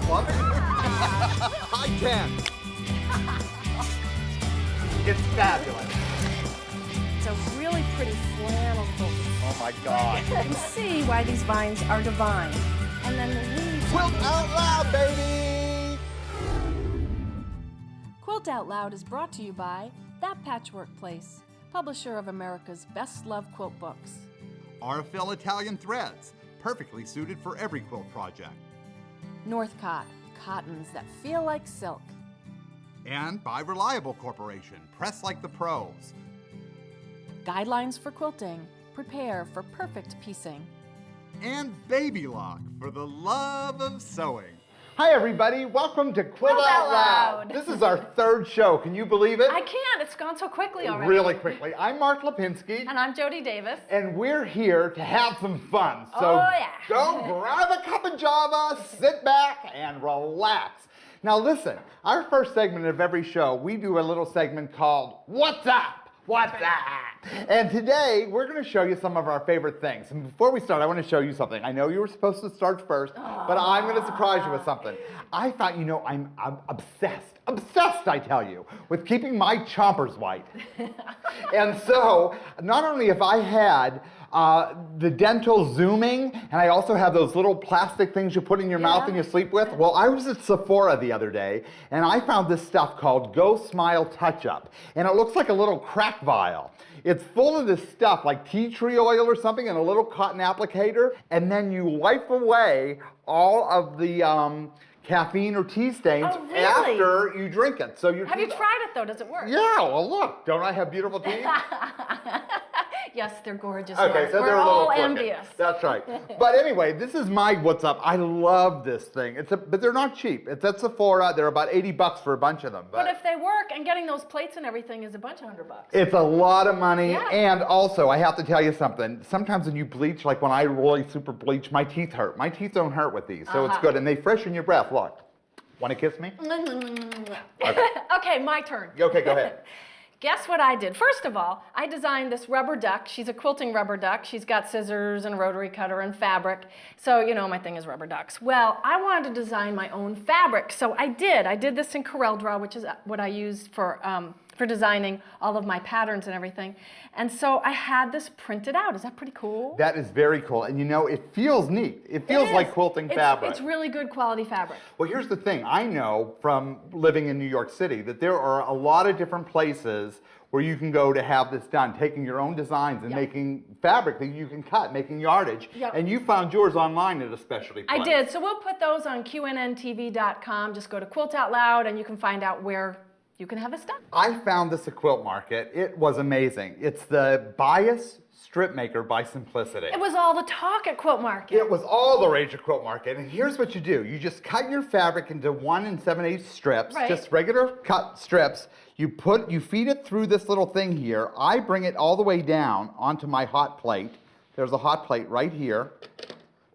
love it. I can. It's fabulous. It's a really pretty flannel quilt. Oh my God. You can see why these vines are divine. And then the leaves. Quilt out loud, baby! Quilt Out Loud is brought to you by That Patchwork Place, publisher of America's best-loved quilt books. Arafil Italian threads, perfectly suited for every quilt project. Northcott, cottons that feel like silk. And by Reliable Corporation, press like the pros. Guidelines for quilting. Prepare for perfect piecing. And Baby Lock for the love of sewing. Hi everybody, welcome to Quilt Out Loud. This is our third show, can you believe it? I can't, it's gone so quickly already. Really quickly. I'm Mark Lipinski. And I'm Jody Davis. And we're here to have some fun. So Oh, yeah. go grab a cup of Java, sit back, and relax. Now listen, our first segment of every show, we do a little segment called What's Up? What's Up? And today, we're going to show you some of our favorite things. And before we start, I want to show you something. I know you were supposed to start first, but I'm going to surprise you with something. I thought, I'm obsessed, I tell you, with keeping my chompers white. And so, not only have I had the dental zooming, and I also have those little plastic things you put in your mouth and you sleep with. Well, I was at Sephora the other day, and I found this stuff called Go Smile Touch-Up. And it looks like a little crack vial. It's full of this stuff like tea tree oil or something and a little cotton applicator, and then you wipe away all of the caffeine or tea stains after you drink it. So Have you tried it though? Does it work? Yeah, well look, don't I have beautiful teeth? Yes, they're gorgeous. Okay, so We're they're a little all crooked. envious. That's right. But anyway, this is my What's Up. I love this thing. But they're not cheap. It's at Sephora. They're about $80 for a bunch of them. But if they work, and getting those plates and everything is a bunch of $100. It's a lot of money. Yeah. And also, I have to tell you something. Sometimes when you bleach, like when I really super bleach, my teeth hurt. My teeth don't hurt with these, so it's good. And they freshen your breath. Look. Want to kiss me? Okay, my turn. Okay, go ahead. Guess what I did? First of all, I designed this rubber duck. She's a quilting rubber duck. She's got scissors and a rotary cutter and fabric. So, my thing is rubber ducks. Well, I wanted to design my own fabric, so I did. I did this in CorelDRAW, which is what I used for designing all of my patterns and everything. And so I had this printed out. Is that pretty cool? That is very cool. And it feels neat. It feels like quilting fabric. It's really good quality fabric. Well, here's the thing. I know from living in New York City that there are a lot of different places where you can go to have this done, taking your own designs and making fabric that you can cut, making yardage. Yep. And you found yours online at a specialty place. I did. So we'll put those on QNNTV.com. Just go to Quilt Out Loud and you can find out where you can have this done. I found this at Quilt Market. It was amazing. It's the Bias Strip Maker by Simplicity. It was all the talk at Quilt Market. It was all the rage at Quilt Market. And here's what you do. You just cut your fabric into 1 7/8 strips, just regular cut strips. You feed it through this little thing here. I bring it all the way down onto my hot plate. There's a hot plate right here.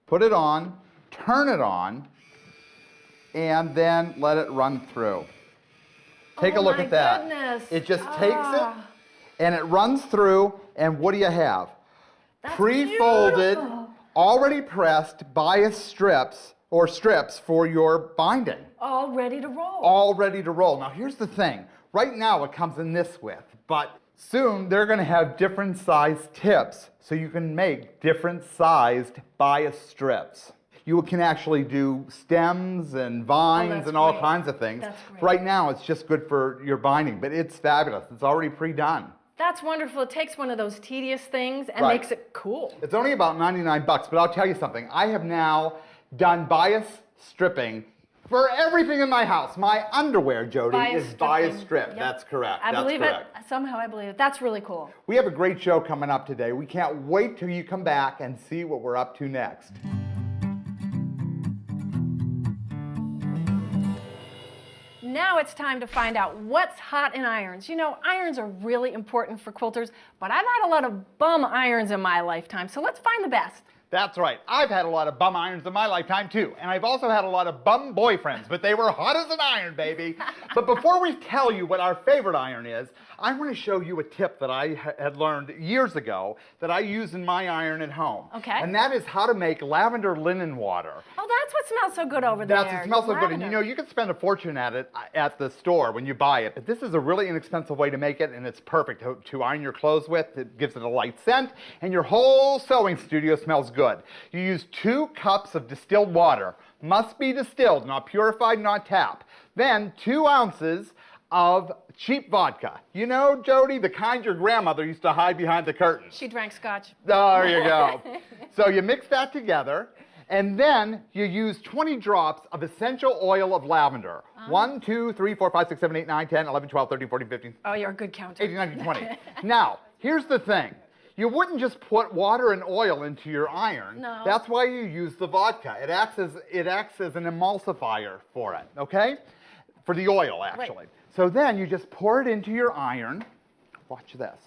Put it on, turn it on, and then let it run through. Take a look at that. Goodness. It just takes it and it runs through, and what do you have? That's Pre-folded, beautiful. already pressed bias strips or strips for your binding. All ready to roll. All ready to roll. Now here's the thing. Right now it comes in this width, but soon they're going to have different size tips so you can make different sized bias strips. You can actually do stems and vines and all kinds of things. That's great. Right now, it's just good for your binding, but it's fabulous. It's already pre-done. That's wonderful. It takes one of those tedious things and makes it cool. It's only about $99, but I'll tell you something. I have now done bias stripping for everything in my house. My underwear, Jody, is bias strip. Yep. That's correct. I believe it. Somehow I believe it. That's really cool. We have a great show coming up today. We can't wait till you come back and see what we're up to next. Now it's time to find out what's hot in irons. Irons are really important for quilters, but I've had a lot of bum irons in my lifetime, so let's find the best. That's right. I've had a lot of bum irons in my lifetime too, and I've also had a lot of bum boyfriends, but they were hot as an iron, baby. But before we tell you what our favorite iron is, I want to show you a tip that I had learned years ago that I use in my iron at home. Okay. And that is how to make lavender linen water. Oh, that's what smells so good over there. It smells so good, and you know, you can spend a fortune at it at the store when you buy it, but this is a really inexpensive way to make it, and it's perfect to iron your clothes with. It gives it a light scent, and your whole sewing studio smells good. You use 2 cups of distilled water. Must be distilled, not purified, not tap. Then 2 ounces of cheap vodka. You know, Jody, the kind your grandmother used to hide behind the curtains. She drank scotch. There you go. So you mix that together, and then you use 20 drops of essential oil of lavender. 1, 2, 3, 4, 5, 6, 7, 8, 9, 10, 11, 12, 13, 14, 15. Oh, you're a good counter. 18, 19, 20. Now, here's the thing. You wouldn't just put water and oil into your iron. No. That's why you use the vodka. It acts as an emulsifier for it, okay? For the oil, actually. Right. So then you just pour it into your iron. Watch this.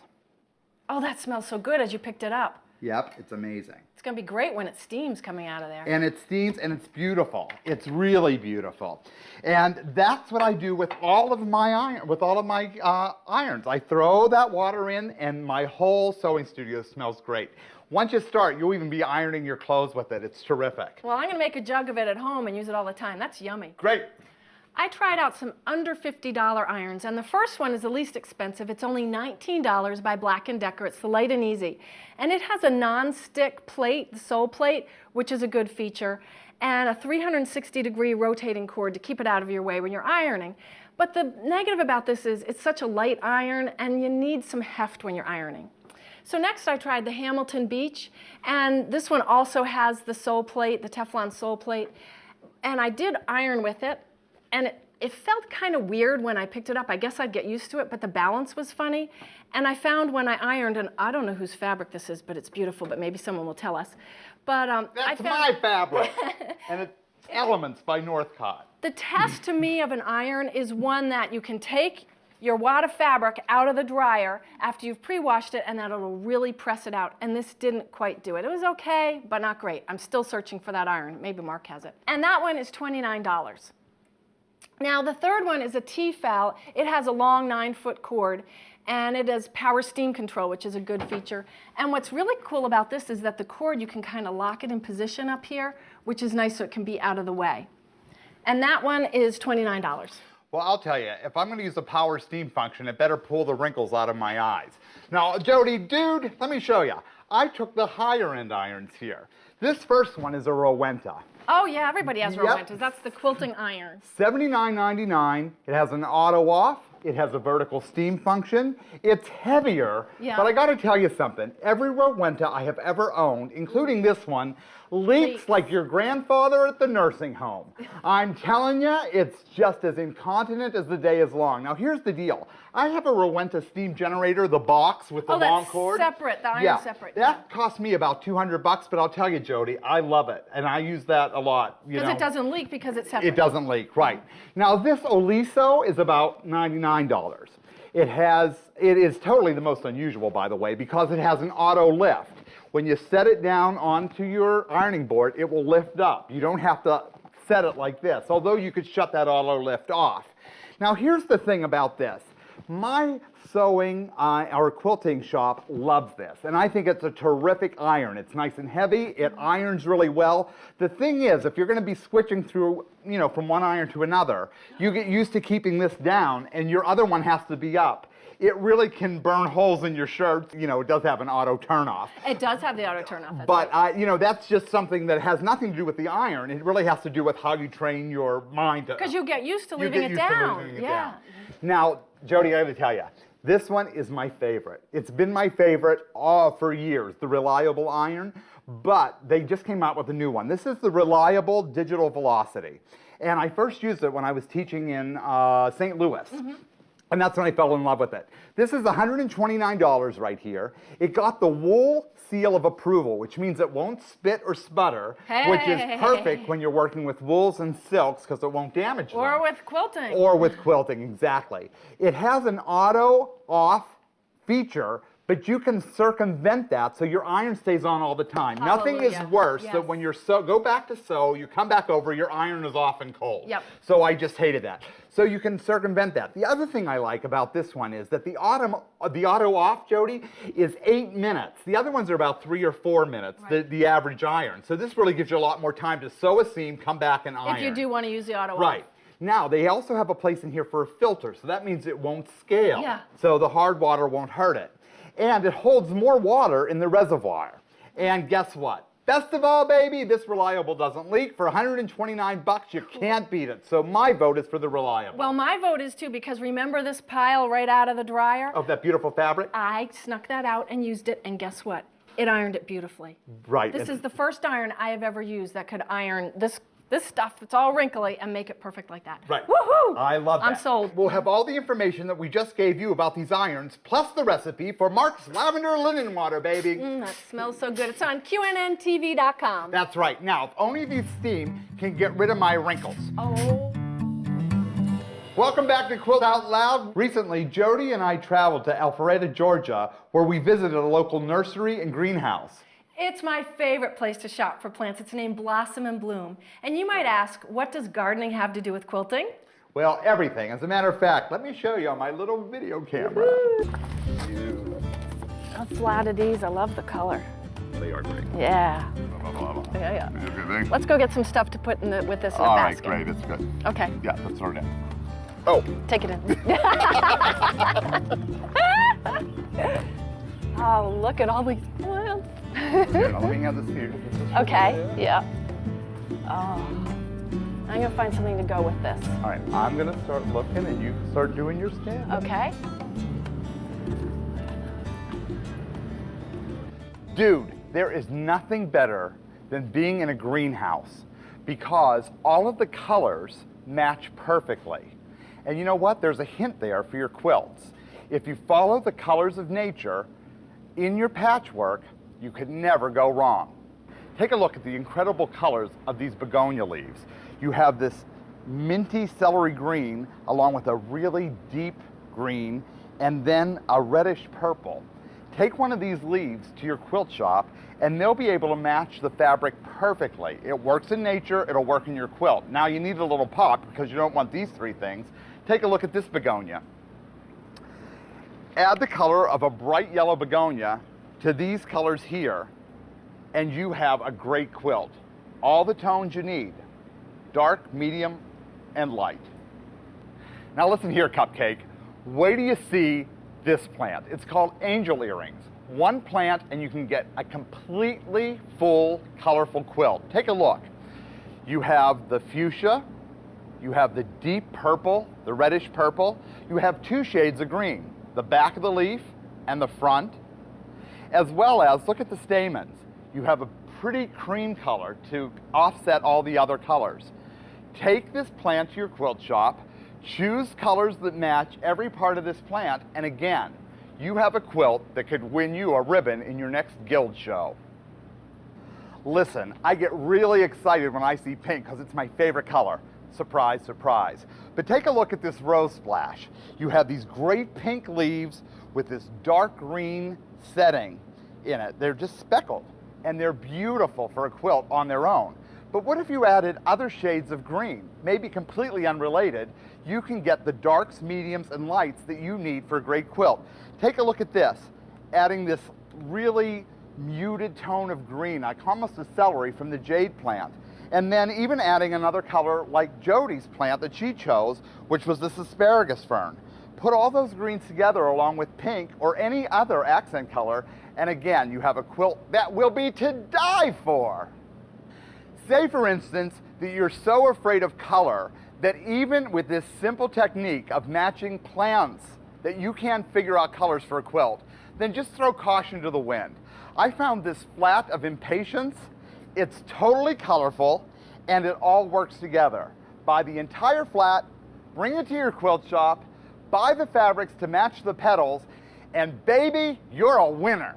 Oh, that smells so good as you picked it up. Yep, it's amazing. It's going to be great when it steams coming out of there. And it steams, and it's beautiful. It's really beautiful. And that's what I do with all of my irons. I throw that water in, and my whole sewing studio smells great. Once you start, you'll even be ironing your clothes with it. It's terrific. Well, I'm going to make a jug of it at home and use it all the time. That's yummy. Great. I tried out some under $50 irons, and the first one is the least expensive. It's only $19 by Black & Decker. It's the Light and Easy. And it has a non-stick plate, the sole plate, which is a good feature, and a 360-degree rotating cord to keep it out of your way when you're ironing. But the negative about this is it's such a light iron, and you need some heft when you're ironing. So next I tried the Hamilton Beach, and this one also has the sole plate, the Teflon sole plate, and I did iron with it. And it felt kind of weird when I picked it up. I guess I'd get used to it, but the balance was funny. And I found when I ironed, and I don't know whose fabric this is, but it's beautiful, but maybe someone will tell us. But That's my fabric. And it's Elements by Northcott. The test to me of an iron is one that you can take your wad of fabric out of the dryer after you've pre-washed it, and that it'll really press it out. And this didn't quite do it. It was okay, but not great. I'm still searching for that iron. Maybe Mark has it. And that one is $29. Now, the third one is a T-Fal. It has a long 9-foot cord, and it has power steam control, which is a good feature. And what's really cool about this is that the cord, you can kind of lock it in position up here, which is nice so it can be out of the way. And that one is $29. Well, I'll tell you, if I'm going to use the power steam function, it better pull the wrinkles out of my eyes. Now, Jody, dude, let me show you. I took the higher-end irons here. This first one is a Rowenta. Oh, yeah, everybody has Yep. Rowentas. That's the quilting iron. $79.99. It has an auto off. It has a vertical steam function. It's heavier, Yeah. but I got to tell you something. Every Rowenta I have ever owned, including this one, leaks like your grandfather at the nursing home. I'm telling you, it's just as incontinent as the day is long. Now, here's the deal. I have a Rowenta steam generator, the box with the long cord. Separate. The iron's Yeah, separate. that cost me about $200, but I'll tell you, Jody, I love it, and I use that a lot. Because it doesn't leak because it's separate. It doesn't leak, right. Now this Oliso is about $99. It is totally the most unusual, by the way, because it has an auto lift. When you set it down onto your ironing board, it will lift up. You don't have to set it like this, although you could shut that auto lift off. Now here's the thing about this. My sewing or quilting shop loves this, and I think it's a terrific iron. It's nice and heavy. It irons really well. The thing is, if you're going to be switching through, from one iron to another, you get used to keeping this down, and your other one has to be up. It really can burn holes in your shirt. It does have an auto turn-off. It does have the auto turn-off. But, that's just something that has nothing to do with the iron. It really has to do with how you train your mind. Because you get used to leaving it down. Yeah. Now, Jody, I got to tell you, this one is my favorite. It's been my favorite for years, the Reliable iron, but they just came out with a new one. This is the Reliable Digital Velocity. And I first used it when I was teaching in St. Louis. And that's when I fell in love with it. This is $129 right here. It got the wool seal of approval, which means it won't spit or sputter, which is perfect when you're working with wools and silks because it won't damage them. Or with quilting. Or with quilting, exactly. It has an auto off feature, But you can circumvent that so your iron stays on all the time. Nothing is Hallelujah. worse Yes. than when you're go back to sew, you come back over, your iron is off and cold. Yep. So I just hated that. So you can circumvent that. The other thing I like about this one is that the auto off, Jody, is 8 minutes. The other ones are about 3 or 4 minutes, Right. the average iron. So this really gives you a lot more time to sew a seam, come back and iron. If you do want to use the auto off. Right. Now, they also have a place in here for a filter, so that means it won't scale. Yeah. So the hard water won't hurt it. And it holds more water in the reservoir. And guess what? Best of all, baby, this Reliable doesn't leak. For $129, you can't beat it. So my vote is for the Reliable. Well, my vote is too, because remember this pile right out of the dryer? Of that beautiful fabric? I snuck that out and used it, and guess what? It ironed it beautifully. Right. This is the first iron I have ever used that could iron this stuff that's all wrinkly and make it perfect like that. Right. Woohoo! I love that. I'm sold. We'll have all the information that we just gave you about these irons, plus the recipe for Mark's Lavender Linen Water, baby. That smells so good. It's on QNNTV.com. That's right. Now, if only these steam can get rid of my wrinkles. Oh. Welcome back to Quilt Out Loud. Recently, Jody and I traveled to Alpharetta, Georgia, where we visited a local nursery and greenhouse. It's my favorite place to shop for plants. It's named Blossom and Bloom. And you might ask, what does gardening have to do with quilting? Well, everything. As a matter of fact, let me show you on my little video camera. How flat are these? I love the color. They are great. Yeah. Yeah. Let's go get some stuff to put with this in a basket. All right, great. That's good. Okay. Yeah, let's throw it in. Oh. Take it in. Oh, look at all these plants. Here, let me have this here. Okay, yeah. Oh, I'm gonna find something to go with this. All right, I'm gonna start looking and you start doing your stand. Okay. Dude, there is nothing better than being in a greenhouse because all of the colors match perfectly. And you know what? There's a hint there for your quilts. If you follow the colors of nature in your patchwork, you could never go wrong. Take a look at the incredible colors of these begonia leaves. You have this minty celery green along with a really deep green and then a reddish purple. Take one of these leaves to your quilt shop and they'll be able to match the fabric perfectly. It works in nature, it'll work in your quilt. Now you need a little pop because you don't want these three things. Take a look at this begonia. Add the color of a bright yellow begonia to these colors here, and you have a great quilt. All the tones you need, dark, medium, and light. Now listen here, Cupcake. Wait till you see this plant. It's called angel earrings. One plant and you can get a completely full, colorful quilt. Take a look. You have the fuchsia, you have the deep purple, the reddish purple, you have two shades of green, the back of the leaf and the front, as well as, look at the stamens. You have a pretty cream color to offset all the other colors. Take this plant to your quilt shop, choose colors that match every part of this plant, and again, you have a quilt that could win you a ribbon in your next guild show. Listen, I get really excited when I see pink because it's my favorite color. Surprise, surprise. But take a look at this rose splash. You have these great pink leaves with this dark green setting in it. They're just speckled and they're beautiful for a quilt on their own. But what if you added other shades of green, maybe completely unrelated? You can get the darks, mediums, and lights that you need for a great quilt. Take a look at this, adding this really muted tone of green, like almost a celery from the jade plant. And then even adding another color like Jody's plant that she chose, which was this asparagus fern. Put all those greens together along with pink or any other accent color, and again, you have a quilt that will be to die for. Say, for instance, that you're so afraid of color that even with this simple technique of matching plants that you can't figure out colors for a quilt, then just throw caution to the wind. I found this flat of impatience. It's totally colorful, and it all works together. Buy the entire flat, bring it to your quilt shop, buy the fabrics to match the petals, and baby, you're a winner.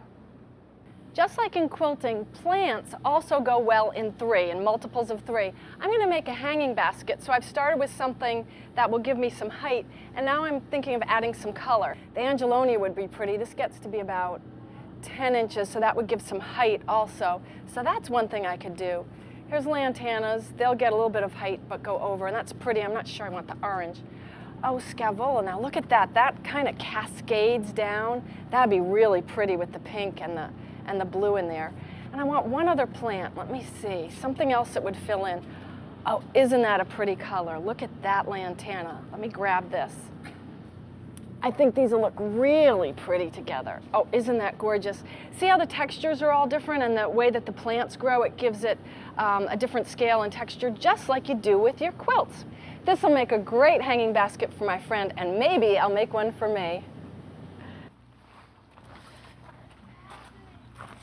just like in quilting, plants also go well in 3, in multiples of 3. I'm going to make a hanging basket, so I've started with something that will give me some height, and now I'm thinking of adding some color. The angelonia would be pretty. This gets to be about 10 inches, so that would give some height also. So that's one thing I could do. Here's lantanas. They'll get a little bit of height but go over, and that's pretty. I'm not sure I want the orange. Oh, scavola. Now look at that. That kind of cascades down. That'd be really pretty with the pink and the blue in there. And I want one other plant. Let me see. Something else that would fill in. Oh, isn't that a pretty color? Look at that lantana. Let me grab this. I think these will look really pretty together. Oh, isn't that gorgeous? See how the textures are all different, and the way that the plants grow, it gives it a different scale and texture, just like you do with your quilts. This will make a great hanging basket for my friend, and maybe I'll make one for me.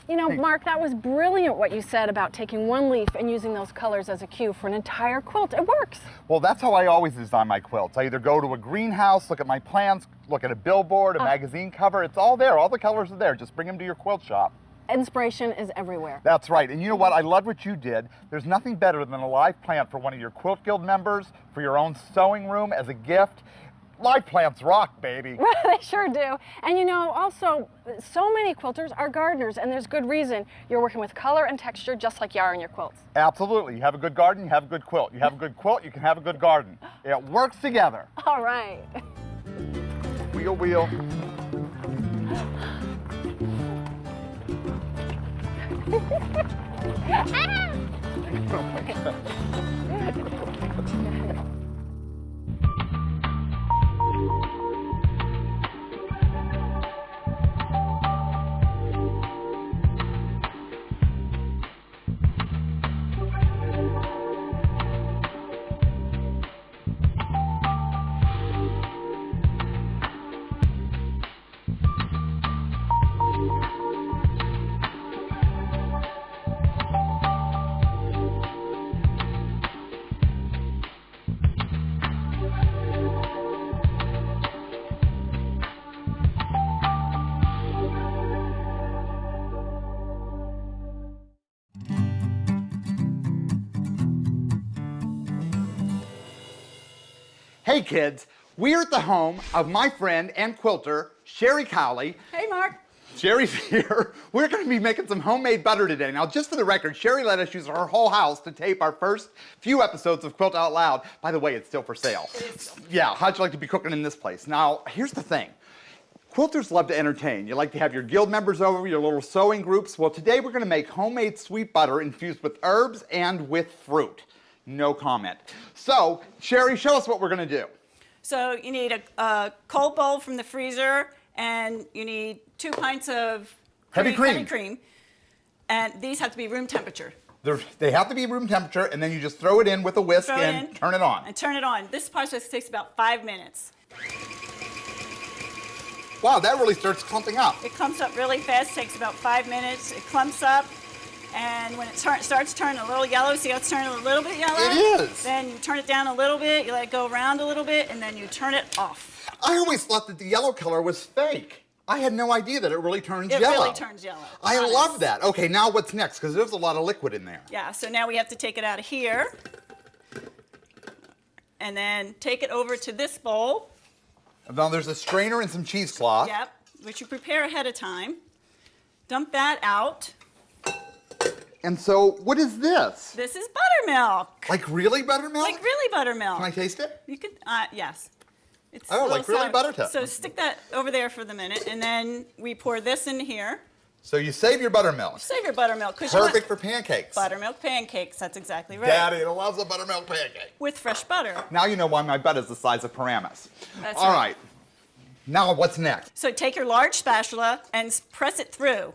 You know, Mark, that was brilliant what you said about taking one leaf and using those colors as a cue for an entire quilt. It works. Well, that's how I always design my quilts. I either go to a greenhouse, look at my plans, look at a billboard, a magazine cover. It's all there. All the colors are there. Just bring them to your quilt shop. Inspiration is everywhere. That's right. And you know what? I love what you did. There's nothing better than a live plant for one of your Quilt Guild members, for your own sewing room as a gift. Live plants rock, baby. They sure do. And you know, also, so many quilters are gardeners, and there's good reason. You're working with color and texture just like you are in your quilts. Absolutely. You have a good garden, you have a good quilt. You have a good quilt, you can have a good garden. It works together. All right. Wheel, wheel. Oh my God. Hey kids, we're at the home of my friend and quilter, Sherry Cowley. Hey, Mark. Sherry's here. We're going to be making some homemade butter today. Now, just for the record, Sherry let us use her whole house to tape our first few episodes of Quilt Out Loud. By the way, it's still for sale. Yeah, how'd you like to be cooking in this place? Now, here's the thing. Quilters love to entertain. You like to have your guild members over, your little sewing groups. Well, today we're going to make homemade sweet butter infused with herbs and with fruit. No comment. So, Sherry, show us what we're going to do. So you need a cold bowl from the freezer, and you need 2 pints of Heavy cream. And these have to be room temperature. They have to be room temperature, and then you just throw it in with a whisk and turn it on. And turn it on. This process takes about 5 minutes. Wow, that really starts clumping up. It clumps up really fast, takes about 5 minutes. It clumps up, and when it starts turning a little yellow, see how it's turning a little bit yellow? It is. Then you turn it down a little bit, you let it go around a little bit, and then you turn it off. I always thought that the yellow color was fake. I had no idea that it really turns It yellow. really turns yellow. I Honest. love that. Okay, now what's next? Because there's a lot of liquid in there. Yeah, so now we have to take it out of here, and then take it over to this bowl. Now there's a strainer and some cheesecloth. Yep, which you prepare ahead of time. Dump that out. And so, what is this? This is buttermilk. Like really buttermilk? Like really buttermilk. Can I taste it? You can, yes. It's Oh, a little like really sour. butter. So stick that over there for the minute, and then we pour this in here. So you save your buttermilk. Save your buttermilk. Perfect for pancakes. Buttermilk pancakes, that's exactly right. Daddy loves a buttermilk pancake. With fresh butter. Now you know why my butt is the size of Paramus. That's All right. right. Now what's next? So take your large spatula and press it through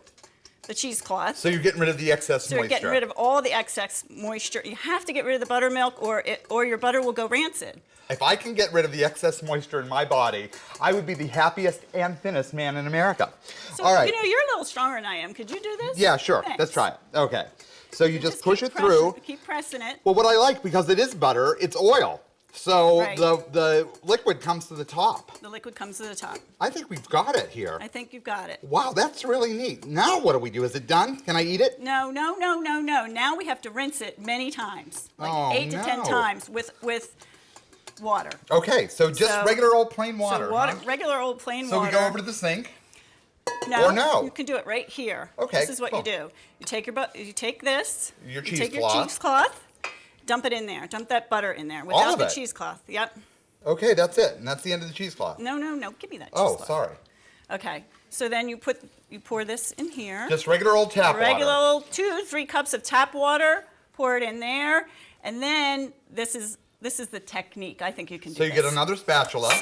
the cheesecloth. So you're getting rid of the excess So moisture. you're getting rid of all the excess moisture. You have to get rid of the buttermilk, or your butter will go rancid. If I can get rid of the excess moisture in my body, I would be the happiest and thinnest man in America. So, All right. you know, you're a little stronger than I am. Could you do this? Yeah, sure. Thanks. Let's try it. Okay. So you just push keep it through. Keep pressing it. Well, what I like, because it is butter, it's oil. So Right. the liquid comes to the top. The liquid comes to the top. I think we've got it here. I think you've got it. Wow, that's really neat. Now what do we do? Is it done? Can I eat it? No, no, no, no, no. Now we have to rinse it many times, like Oh, 8 to 10 no. times with water. Okay, so just So- regular old plain water. So water, huh? regular old plain So water. we go over to the sink. No, or no? you can do it right here. Okay, This is what cool. you do. You take you take this. Your you take your cheesecloth. cheesecloth. Dump it in there. Dump that butter in there All without of the it? cheesecloth. Yep. Okay, that's it. And that's the end of the cheesecloth. No, no, no. Give me that Oh, cheesecloth. sorry. Okay. So then you pour this in here. Just regular old tap Regular water. old 2 to 3 cups of tap water. Pour it in there, and then this is the technique. I think you can do So you this. get another spatula.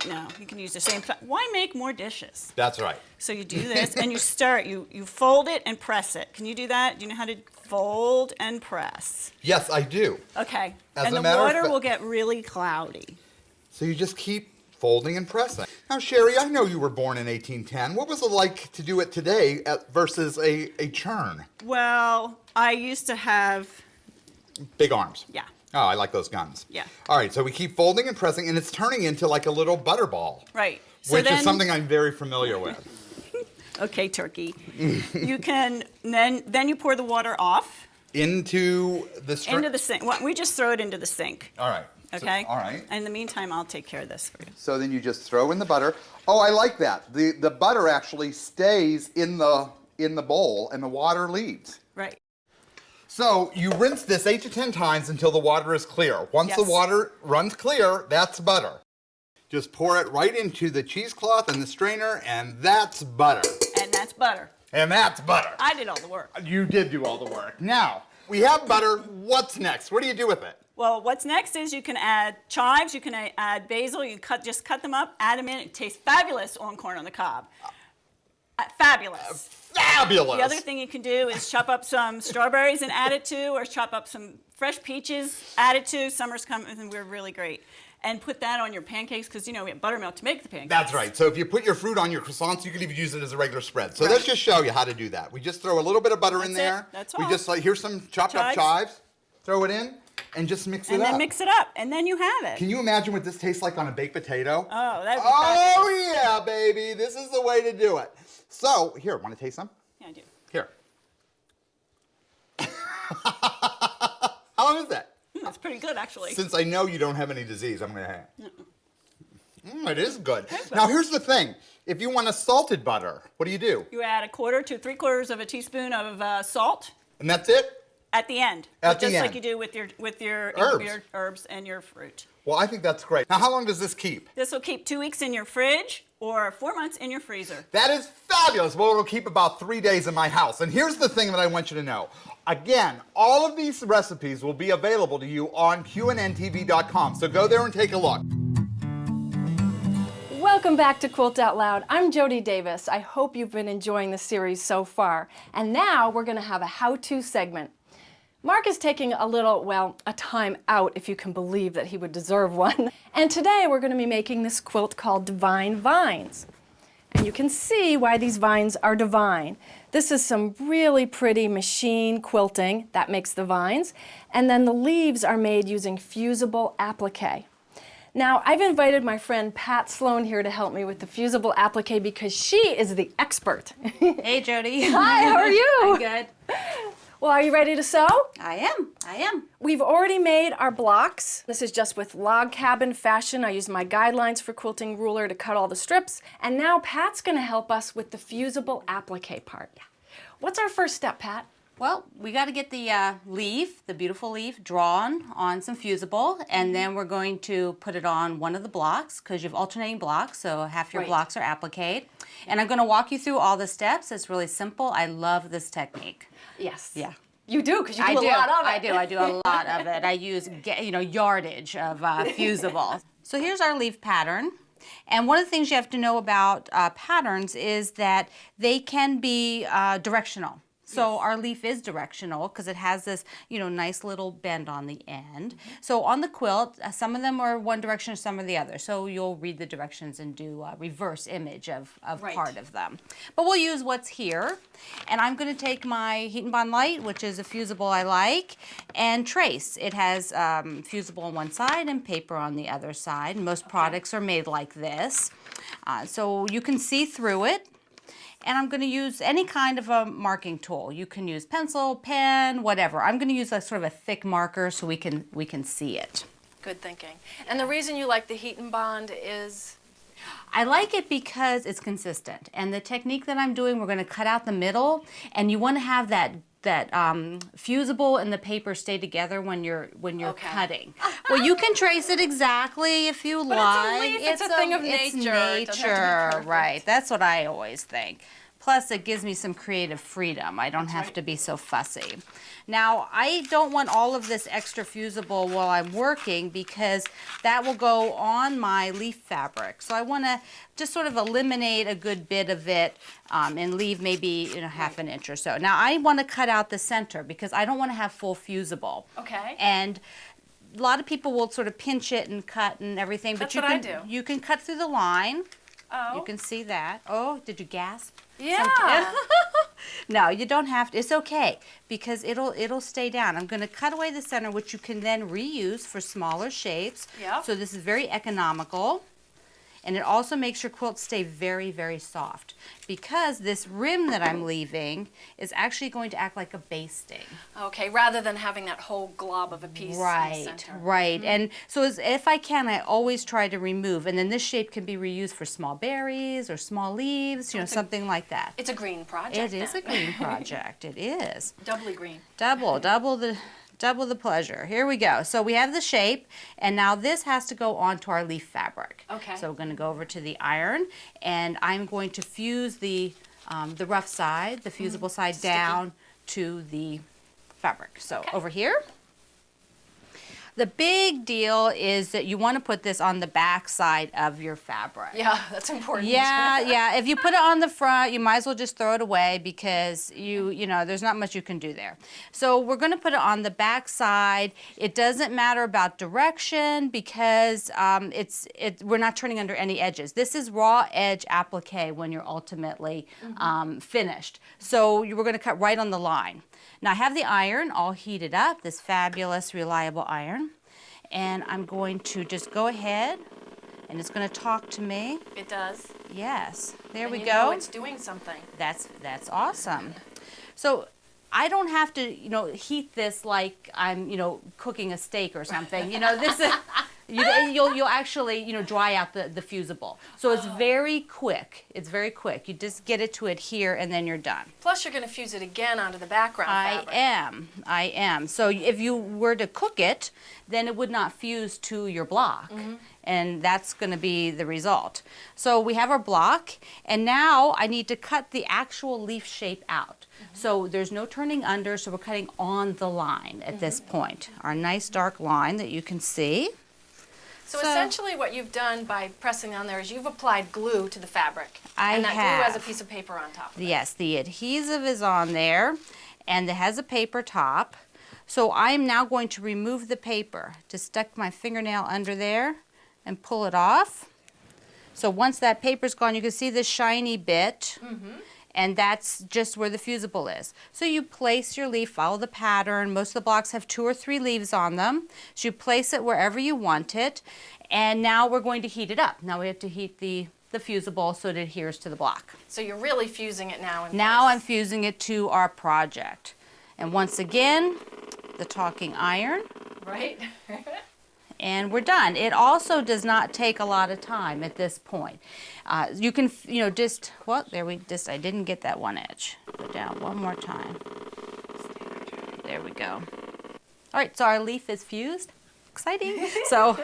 No, you can use the same. Why make more dishes? That's right. So you do this, and you start. You fold it and press it. Can you do that? Do you know how to fold and press? Yes, I do. Okay. As and a the matter of water fa- will get really cloudy. So you just keep folding and pressing. Now, Sherry, I know you were born in 1810. What was it like to do it today versus a churn? Well, I used to have. Big arms. Yeah. Oh, I like those guns. Yeah. All right, so we keep folding and pressing, and it's turning into like a little butter ball. Right. So Which then, is something I'm very familiar with. Okay, turkey. You can then you pour the water off Into the into the sink. Well, we just throw it into the sink. All right. So- Okay. all right. In the meantime, I'll take care of this for you. So then you just throw in the butter. Oh, I like that. The butter actually stays in the bowl, and the water leaves. Right. So you rinse this 8 to 10 times until the water is clear. Once the Yes. water runs clear, that's butter. Just pour it right into the cheesecloth and the strainer, and that's butter. And that's butter. And that's butter. I did all the work. You did do all the work. Now, we have butter. What's next? What do you do with it? Well, what's next is you can add chives, you can add basil, you just cut them up, add them in. It tastes fabulous on corn on the cob. Fabulous. Fabulous. The other thing you can do is chop up some strawberries and add it to, or chop up some fresh peaches, add it to. Summer's coming and we're really great. And put that on your pancakes because, we have buttermilk to make the pancakes. That's right. So if you put your fruit on your croissants, you could even use it as a regular spread. So Right. let's just show you how to do that. We just throw a little bit of butter in That's there. it. That's We all. just here's some chopped up Chives. chives. Throw it in and just mix it And up. then mix it up, and then you have it. Can you imagine what this tastes like on a baked potato? Oh, that'd be fabulous. Oh yeah, baby. This is the way to do it. So here, want to taste some? Yeah, I do. Here. How long is that? That's pretty good, actually. Since I know you don't have any disease, I'm gonna have. It is good. Now here's the thing. If you want a salted butter, what do? You add 1/4 to 3/4 of a teaspoon of salt And that's it? at the end, At the just like end. you do with your Herbs. your herbs and your fruit. Well, I think that's great. Now, how long does this keep? This will keep 2 weeks in your fridge or 4 months in your freezer. That is fabulous. Well, it'll keep about 3 days in my house. And here's the thing that I want you to know. Again, all of these recipes will be available to you on QNNTV.com. So go there and take a look. Welcome back to Quilt Out Loud. I'm Jody Davis. I hope you've been enjoying the series so far. And now we're going to have a how-to segment. Mark is taking a time out, if you can believe that he would deserve one. And today we're going to be making this quilt called Divine Vines. And you can see why these vines are divine. This is some really pretty machine quilting that makes the vines. And then the leaves are made using fusible applique. Now, I've invited my friend Pat Sloan here to help me with the fusible applique because she is the expert. Hey, Jody. Hi, how are you? I'm good. Well, are you ready to sew? I am. We've already made our blocks. This is just with log cabin fashion. I used my guidelines for quilting ruler to cut all the strips. And now Pat's going to help us with the fusible applique part. What's our first step, Pat? Well, we got to get the leaf, the beautiful leaf, drawn on some fusible, and then we're going to put it on one of the blocks because you have alternating blocks, so half your Right. blocks are appliqued. And I'm going to walk you through all the steps. It's really simple. I love this technique. Yes. Yeah. You do, because you do I a lot of it. I do a lot of it. I use yardage of fusible. So here's our leaf pattern. And one of the things you have to know about patterns is that they can be directional. So our leaf is directional because it has this, nice little bend on the end. So on the quilt, some of them are one direction, some are the other. So you'll read the directions and do a reverse image of part of them. But we'll use what's here. And I'm going to take my Heat and Bond Light, which is a fusible I like, and trace. It has fusible on one side and paper on the other side. Most products are made like this. So you can see through it. And I'm going to use any kind of a marking tool. You can use pencil, pen, whatever. I'm going to use a sort of a thick marker so we can see it. Good thinking. And the reason you like the Heat and Bond is? I like it because it's consistent. And the technique that I'm doing, we're going to cut out the middle, and you want to have that fusible and the paper stay together when you're cutting. Well, you can trace it exactly if you like. It's a thing of nature. It's It doesn't have to be nature, perfect. right? That's what I always think. Plus, it gives me some creative freedom. I don't have to be so fussy. Now, I don't want all of this extra fusible while I'm working because that will go on my leaf fabric. So I want to just sort of eliminate a good bit of it and leave maybe half an inch or so. Now, I want to cut out the center because I don't want to have full fusible. Okay. And a lot of people will sort of pinch it and cut and everything, That's but what I do. you can cut through the line. Oh. You can see that. Oh, did you gasp? Yeah. No, you don't have to. It's okay because it'll stay down. I'm going to cut away the center, which you can then reuse for smaller shapes. Yep. So this is very economical. And it also makes your quilt stay very, very soft because this rim that I'm leaving is actually going to act like a basting. Okay, rather than having that whole glob of a piece in the Right, center. right. And so if I can, I always try to remove. And then this shape can be reused for small berries or small leaves, something like that. It's a green project. It is a then. green project. It is. Doubly green. Double the pleasure. Here we go. So we have the shape, and now this has to go onto our leaf fabric. Okay. So we're going to go over to the iron, and I'm going to fuse the rough side, the fusible side, down to the fabric. So over here. The big deal is that you want to put this on the back side of your fabric. Yeah, that's important. Yeah. If you put it on the front, you might as well just throw it away because there's not much you can do there. So we're going to put it on the back side. It doesn't matter about direction because we're not turning under any edges. This is raw edge applique when you're ultimately finished. So we're going to cut right on the line. Now I have the iron all heated up, this fabulous, reliable iron. And I'm going to just go ahead and it's going to talk to me. It does. Yes, there we You go. know it's doing something. That's awesome. So I don't have to, heat this like I'm, cooking a steak or something. This is you'll actually, dry out the fusible. So it's very quick. It's very quick. You just get it to adhere and then you're done. Plus, you're going to fuse it again onto the background fabric. I am. So if you were to cook it, then it would not fuse to your block. And that's going to be the result. So we have our block, and now I need to cut the actual leaf shape out. So there's no turning under, so we're cutting on the line at this point. Our nice dark line that you can see. So essentially what you've done by pressing on there is you've applied glue to the fabric. I and that glue have. has a piece of paper on top of it. Yes, the adhesive is on there, and it has a paper top. So I'm now going to remove the paper. Just stuck my fingernail under there and pull it off. So once that paper's gone, you can see this shiny bit. And that's just where the fusible is. So you place your leaf, follow the pattern. Most of the blocks have 2 or 3 leaves on them. So you place it wherever you want it. And now we're going to heat it up. Now we have to heat the fusible so it adheres to the block. So you're really fusing it now in Now place. I'm fusing it to our project. And once again, the talking iron. Right? And we're done. It also does not take a lot of time at this point. You can, I didn't get that one edge. Go down one more time. There we go. All right, so our leaf is fused. Exciting. So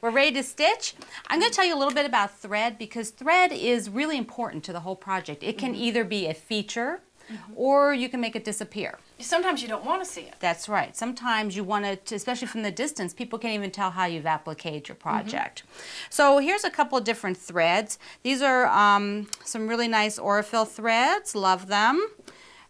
we're ready to stitch. I'm going to tell you a little bit about thread because thread is really important to the whole project. It can either be a feature or you can make it disappear. Sometimes you don't want to see it. That's right. Sometimes you want to, especially from the distance, people can't even tell how you've appliqued your project. So here's a couple of different threads. These are some really nice Aurifil threads. Love them.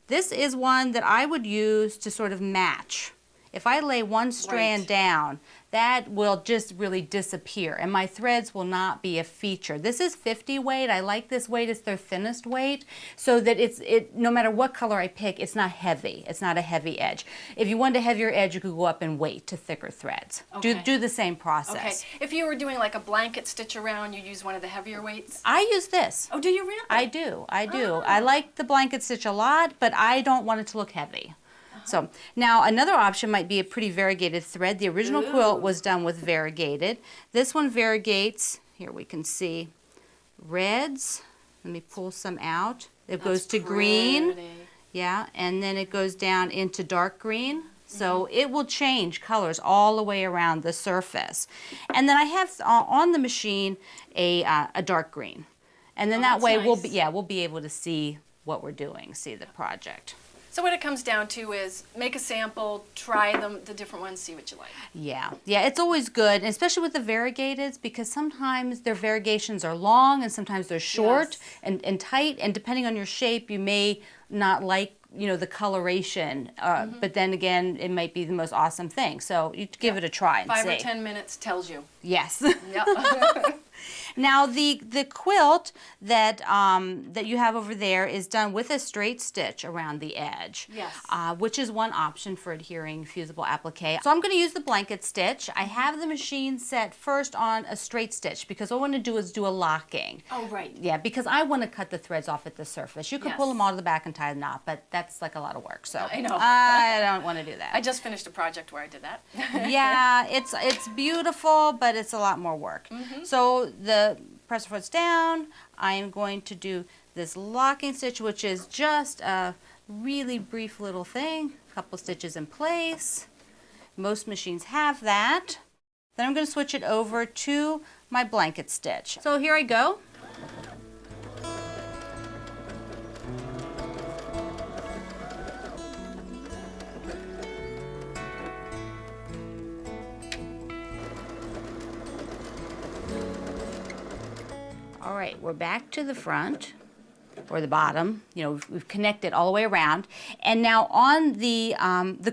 This is one that I would use to sort of match. If I lay one strand down, that will just really disappear and my threads will not be a feature. This is 50 weight. I like this weight. It's their thinnest weight so that no matter what color I pick, it's not heavy. It's not a heavy edge. If you want a heavier edge, you could go up in weight to thicker threads. Okay. Do the same process. Okay. If you were doing like a blanket stitch around, you use one of the heavier weights? I use this. Oh, do you really? I do. Oh. I like the blanket stitch a lot, but I don't want it to look heavy. So now another option might be a pretty variegated thread. The original quilt was done with variegated. This one variegates, here we can see reds. Let me pull some out. It goes to green. Yeah, and then it goes down into dark green. So it will change colors all the way around the surface. And then I have on the machine a dark green. And then that way nice. we'll be able to see what we're doing, see the project. So what it comes down to is make a sample, try the different ones, see what you like. Yeah, it's always good, and especially with the variegateds, because sometimes their variegations are long and sometimes they're short and tight, and depending on your shape, you may not like the coloration, but then again, it might be the most awesome thing. So you give it a try and 5 or see. 10 minutes tells you. Yes. Yep. Now the quilt that you have over there is done with a straight stitch around the edge. Yes. Which is one option for adhering fusible applique. So I'm going to use the blanket stitch. I have the machine set first on a straight stitch because all I want to do is do a locking. Oh, right. Yeah, because I want to cut the threads off at the surface. You can pull them all to the back and tie a knot, but that's like a lot of work. So I know. I don't want to do that. I just finished a project where I did that. Yeah, it's beautiful, but it's a lot more work. So the presser foot's down. I am going to do this locking stitch, which is just a really brief little thing. A couple stitches in place. Most machines have that. Then I'm going to switch it over to my blanket stitch. So here I go. All right, we're back to the front or the bottom. We've connected all the way around. And now on the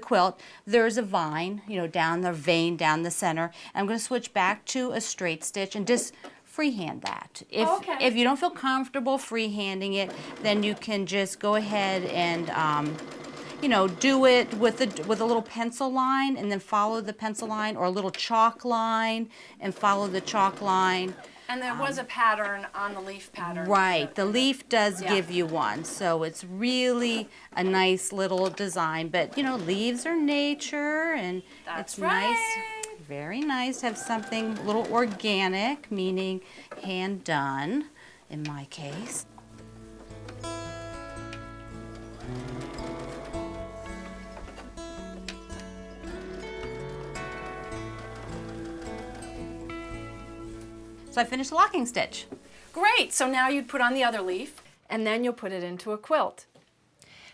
quilt, there's a vine, down the vein down the center. And I'm going to switch back to a straight stitch and just freehand that. If you don't feel comfortable freehanding it, then you can just go ahead and do it with a little pencil line and then follow the pencil line, or a little chalk line and follow the chalk line. And there was a pattern on the leaf pattern. Right, the leaf does give you one, so it's really a nice little design. But leaves are nature, and it's nice, very nice to have something a little organic, meaning hand done in my case. So I finished the locking stitch. Great, so now you'd put on the other leaf, and then you'll put it into a quilt.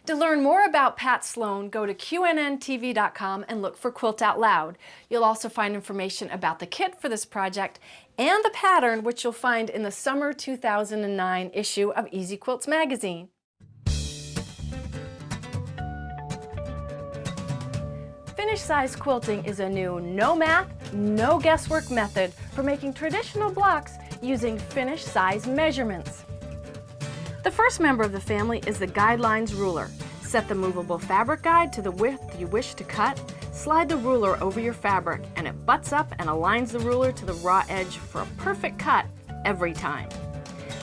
To learn more about Pat Sloan, go to QNNTV.com and look for Quilt Out Loud. You'll also find information about the kit for this project and the pattern, which you'll find in the summer 2009 issue of Easy Quilts magazine. Finish size quilting is a new no math, no guesswork method for making traditional blocks using finish size measurements. The first member of the family is the guidelines ruler. Set the movable fabric guide to the width you wish to cut, slide the ruler over your fabric, and it butts up and aligns the ruler to the raw edge for a perfect cut every time.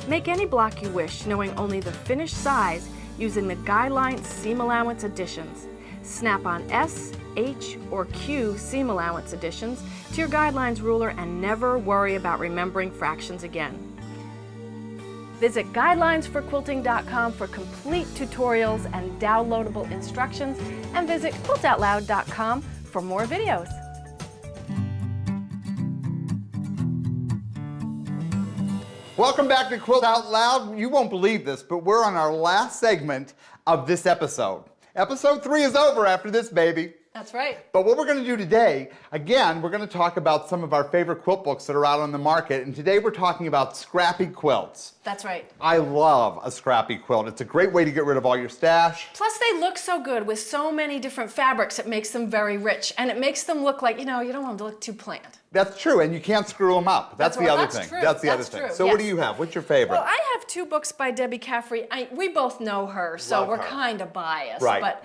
Make any block you wish, knowing only the finished size using the guidelines seam allowance additions. Snap on S, H, or Q seam allowance additions to your guidelines ruler and never worry about remembering fractions again. Visit guidelinesforquilting.com for complete tutorials and downloadable instructions, and visit quiltoutloud.com for more videos. Welcome back to Quilt Out Loud. You won't believe this, but we're on our last segment of this episode. Episode 3 is over after this, baby. That's right. But what we're going to do today, again, we're going to talk about some of our favorite quilt books that are out on the market. And today we're talking about Scrappy quilts. That's right. I love a Scrappy quilt. It's a great way to get rid of all your stash. Plus, they look so good with so many different fabrics. It makes them very rich, and it makes them look like, you don't want them to look too bland. That's true, and you can't screw them up. That's the other thing. True. That's the other That's thing. true. So yes. what do you have? What's your favorite? Well, I have 2 books by Debbie Caffrey. We both know her, so Love we're her. kind of biased. Right. But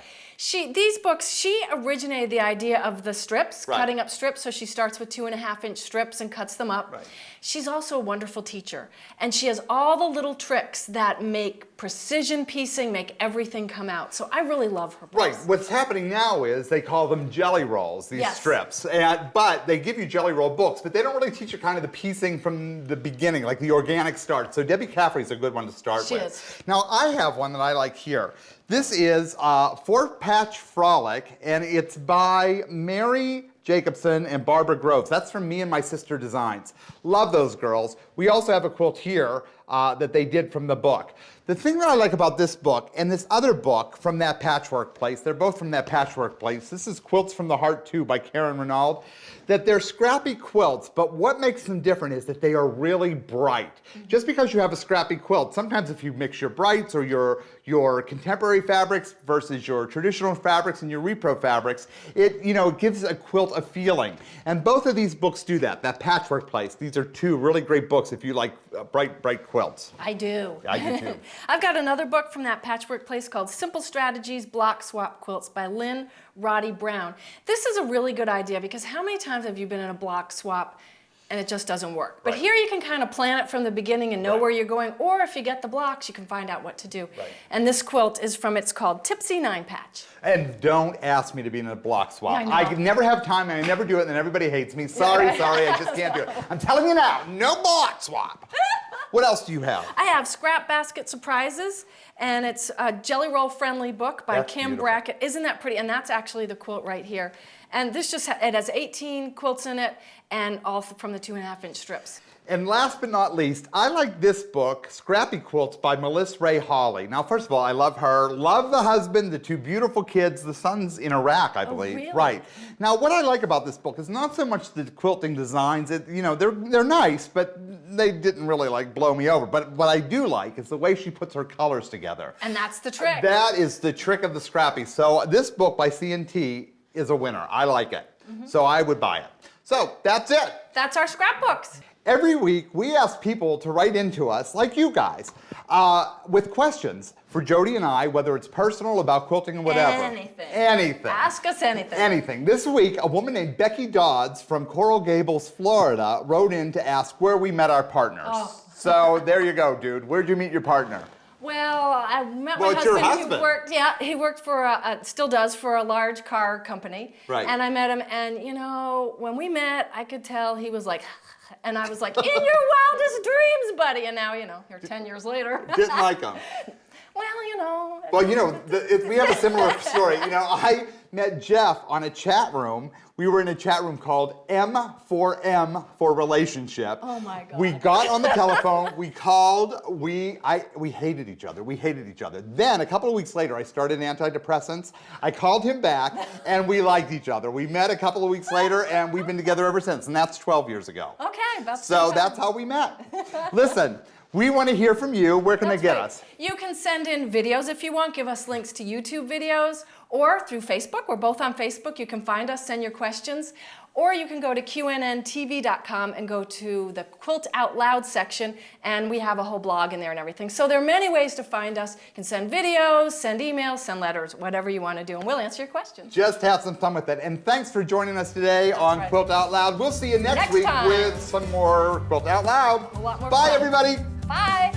these books, she originated the idea of the strips, Right. cutting up strips. So she starts with 2.5-inch strips and cuts them up. Right. She's also a wonderful teacher, and she has all the little tricks that make precision piecing, make everything come out. So I really love her books. Right. What's happening now is they call them jelly rolls, these Yes. strips. But they give you jelly roll books, but they don't really teach you kind of the piecing from the beginning, like the organic start. So Debbie Caffrey's a good one to start She with. is. Now, I have one that I like here. This is 4-Patch Frolic, and it's by Mary Jacobson and Barbara Groves. That's from Me and My Sister Designs. Love those girls. We also have a quilt here that they did from the book. The thing that I like about this book and this other book from that patchwork place, they're both from that patchwork place. This is Quilts from the Heart 2 by Karen Renaud, that they're scrappy quilts, but what makes them different is that they are really bright. Just because you have a scrappy quilt, sometimes if you mix your brights or your contemporary fabrics versus your traditional fabrics and your repro fabrics, it gives a quilt a feeling. And both of these books do that patchwork place. These are 2 really great books if you like bright quilts. I do. I do too. I've got another book from that patchwork place called Simple Strategies Block Swap Quilts by Lynn Roddy Brown. This is a really good idea because how many times have you been in a block swap and it just doesn't work? But Right. here you can kind of plan it from the beginning and know Right. where you're going, or if you get the blocks, you can find out what to do. Right. And this quilt is it's called Tipsy 9-Patch. And don't ask me to be in a block swap. Yeah, I know. I can never have time and I never do it and then everybody hates me. Sorry, I just can't do it. I'm telling you now, no block swap. What else do you have? I have Scrap Basket Surprises, and it's a jelly roll friendly book by That's Kim beautiful. Brackett. Isn't that pretty? And that's actually the quilt right here. And this it has 18 quilts in it, and all from the 2.5-inch strips. And last but not least, I like this book, Scrappy Quilts by Melissa Ray Hawley. Now, first of all, I love her. Love the husband, the 2 beautiful kids. The son's in Iraq, I believe. really? Right. Now, what I like about this book is not so much the quilting designs. They're nice, but they didn't really blow me over. But what I do like is the way she puts her colors together. And that's the trick. That is the trick of the Scrappy. So this book by C&T is a winner. I like it. So I would buy it. So that's it. That's our scrapbooks. Every week, we ask people to write into us, like you guys, with questions for Jody and I, whether it's personal, about quilting or whatever. Anything. Ask us anything. Anything. This week, a woman named Becky Dodds from Coral Gables, Florida, wrote in to ask where we met our partners. Oh. So there you go, dude. Where'd you meet your partner? Well, I met my Well, it's your husband. husband. He worked for, still does, for a large car company. Right. And I met him, and when we met, I could tell he was like, and I was like, in your wildest dreams, buddy. And now, here 10 years later. Didn't like him. Well, Well, we have a similar story. I met Jeff on a chat room. We were in a chat room called M4M for relationship. Oh my God. We got on the telephone. We called. We hated each other. We hated each other. Then a couple of weeks later, I started antidepressants. I called him back, and we liked each other. We met a couple of weeks later, and we've been together ever since. And that's 12 years ago. okay, that's So that's how we met. Listen. We want to hear from you. Where can they get us? You can send in videos if you want. Give us links to YouTube videos or through Facebook. We're both on Facebook. You can find us, send your questions. Or you can go to qnntv.com and go to the Quilt Out Loud section, and we have a whole blog in there and everything. So there are many ways to find us. You can send videos, send emails, send letters, whatever you want to do, and we'll answer your questions. Just have some fun with it. And thanks for joining us today on right. Quilt Out Loud. We'll see you next week time. with some more Quilt Out Loud. A lot more Bye, fun. everybody. Bye.